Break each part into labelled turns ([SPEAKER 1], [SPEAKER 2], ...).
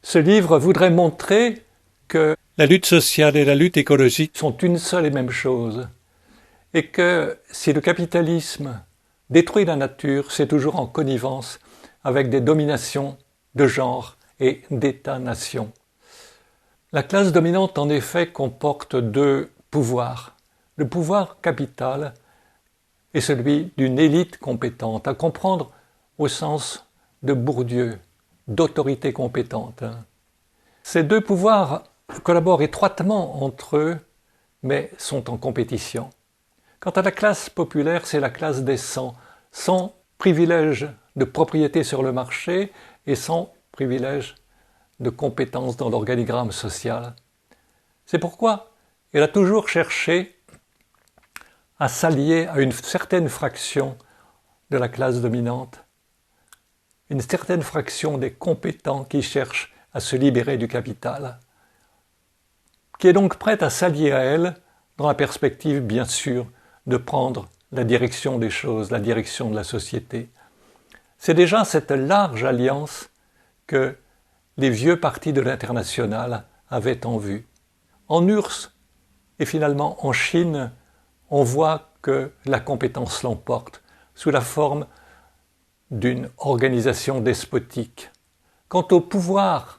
[SPEAKER 1] Ce livre voudrait montrer que
[SPEAKER 2] la lutte sociale et la lutte écologique
[SPEAKER 1] sont une seule et même chose, et que si le capitalisme détruit la nature, c'est toujours en connivence avec des dominations de genre et d'États-nations. La classe dominante, en effet, comporte deux pouvoirs. Le pouvoir capital est celui d'une élite compétente, à comprendre au sens de Bourdieu, d'autorité compétente. Ces deux pouvoirs collaborent étroitement entre eux, mais sont en compétition. Quant à la classe populaire, c'est la classe des sans privilège de propriété sur le marché et sans privilège de compétence dans l'organigramme social. C'est pourquoi elle a toujours cherché à s'allier à une certaine fraction de la classe dominante, une certaine fraction des compétents qui cherchent à se libérer du capital, qui est donc prête à s'allier à elle dans la perspective, bien sûr, de prendre la direction des choses, la direction de la société. C'est déjà cette large alliance que les vieux partis de l'Internationale avaient en vue. En URSS et finalement en Chine, on voit que la compétence l'emporte sous la forme d'une organisation despotique. Quant au pouvoir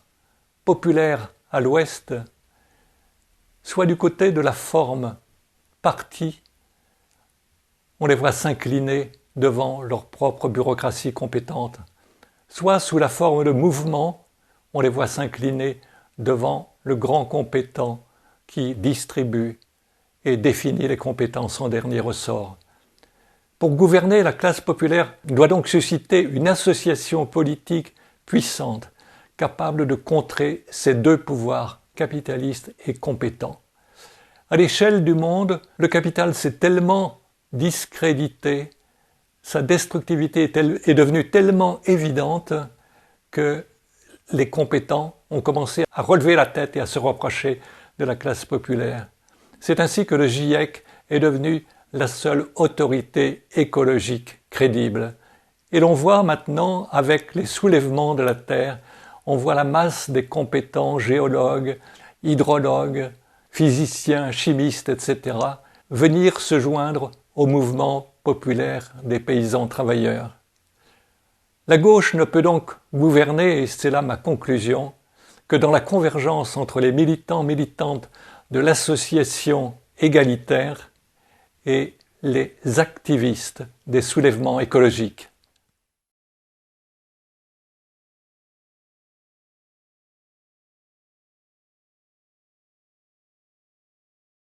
[SPEAKER 1] populaire à l'Ouest, soit du côté de la forme parti, on les voit s'incliner devant leur propre bureaucratie compétente, soit sous la forme de mouvement, on les voit s'incliner devant le grand compétent qui distribue et définit les compétences en dernier ressort. Pour gouverner, la classe populaire doit donc susciter une association politique puissante, capable de contrer ces deux pouvoirs, capitalistes et compétents. À l'échelle du monde, le capital s'est tellement discrédité, sa destructivité est devenue tellement évidente que les compétents ont commencé à relever la tête et à se rapprocher de la classe populaire. C'est ainsi que le GIEC est devenu la seule autorité écologique crédible. Et l'on voit maintenant, avec les soulèvements de la Terre, on voit la masse des compétents géologues, hydrologues, physiciens, chimistes, etc., venir se joindre au mouvement populaire des paysans travailleurs. La gauche ne peut donc gouverner, et c'est là ma conclusion, que dans la convergence entre les militants-militantes de l'association égalitaire et les activistes des soulèvements écologiques.